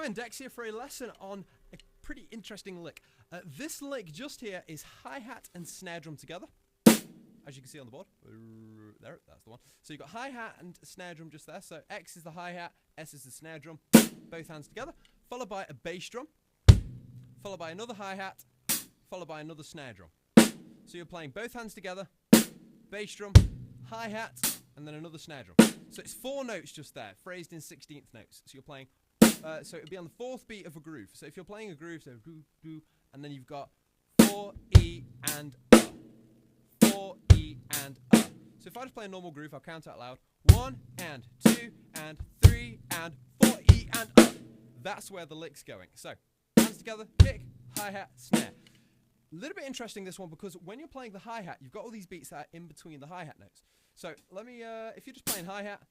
Hello, Index here for a lesson on a pretty interesting lick. This lick just here is hi-hat and snare drum together, as you can see on the board. There, that's the one. So you've got hi-hat and snare drum just there. So X is the hi-hat, S is the snare drum, both hands together, followed by a bass drum, followed by another hi-hat, followed by another snare drum. So you're playing both hands together, bass drum, hi-hat, and then another snare drum. So it's 4 notes just there, phrased in 16th notes. So you're playing, so it would be on the 4th beat of a groove. So if you're playing a groove, so do, do, and then you've got 4, E, and 4, E, and So if I just play a normal groove, I'll count out loud. 1, and 2, and 3, and 4, E, and That's where the lick's going. So, hands together, kick, hi-hat, snare. A little bit interesting this one because when you're playing the hi-hat, you've got all these beats that are in between the hi-hat notes. So let me, if you're just playing hi-hat,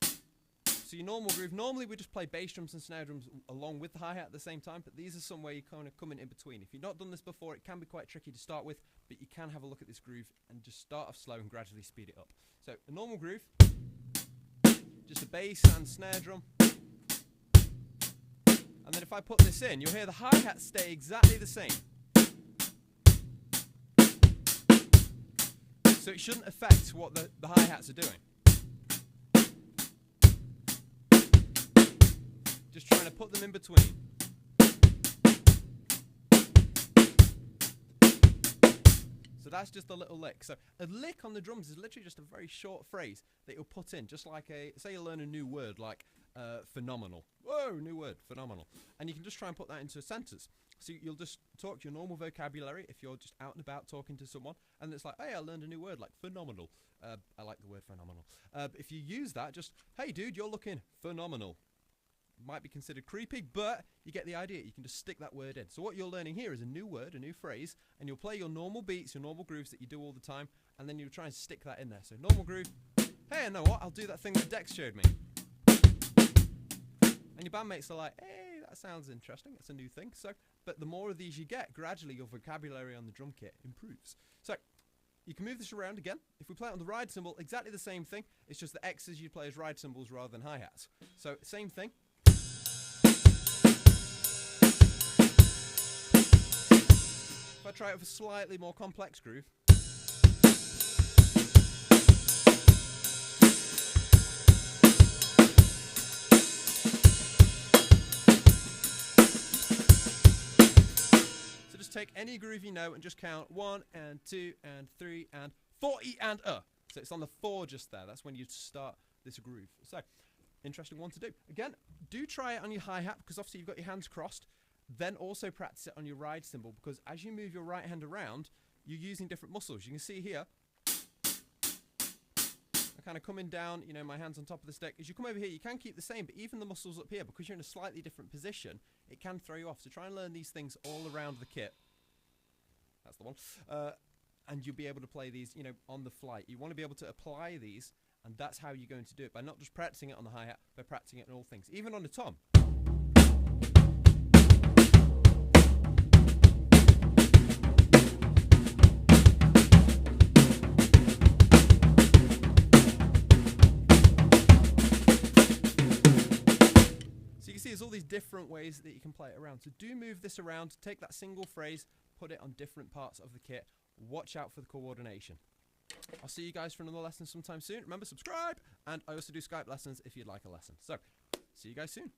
so your normal groove, normally we just play bass drums and snare drums along with the hi-hat at the same time, but these are somewhere you kind of come in between. If you've not done this before, it can be quite tricky to start with, but you can have a look at this groove and just start off slow and gradually speed it up. So a normal groove, just a bass and snare drum. And then if I put this in, you'll hear the hi-hat stay exactly the same. So it shouldn't affect what the hi-hats are doing. Just trying to put them in between. So that's just a little lick. So a lick on the drums is literally just a very short phrase that you'll put in, just like say you learn a new word like phenomenal. Whoa, new word, phenomenal. And you can just try and put that into a sentence. So you'll just talk your normal vocabulary if you're just out and about talking to someone, and it's like, hey, I learned a new word like phenomenal. I like the word phenomenal. If you use that, just, hey, dude, you're looking phenomenal. Might be considered creepy, but you get the idea. You can just stick that word in. So what you're learning here is a new word, a new phrase, and you'll play your normal beats, your normal grooves that you do all the time, and then you'll try and stick that in there. So normal groove, hey, I know what, I'll do that thing that Dex showed me. And your bandmates are like, hey, that sounds interesting, it's a new thing. So, but the more of these you get, gradually your vocabulary on the drum kit improves. So you can move this around again. If we play it on the ride cymbal, exactly the same thing. It's just the X's you play as ride cymbals rather than hi-hats. So same thing. If I try it with a slightly more complex groove. So just take any groove you know and just count 1 and 2 and 3 and 4 E and So it's on the 4 just there. That's when you start this groove. So interesting one to do. Again, do try it on your hi-hat because obviously you've got your hands crossed. Then also practice it on your ride cymbal because as you move your right hand around, you're using different muscles. You can see here, I'm kind of coming down, you know, my hand's on top of the stick. As you come over here, you can keep the same, but even the muscles up here, because you're in a slightly different position, it can throw you off. So try and learn these things all around the kit. That's the one. And you'll be able to play these, you know, on the fly. You want to be able to apply these, and that's how you're going to do it, by not just practicing it on the hi-hat, but practicing it in all things, even on the tom. There's all these different ways that you can play it around. So do move this around, take that single phrase, put it on different parts of the kit. Watch out for the coordination. I'll see you guys for another lesson sometime soon. Remember, subscribe, and I also do Skype lessons if you'd like a lesson. So, see you guys soon.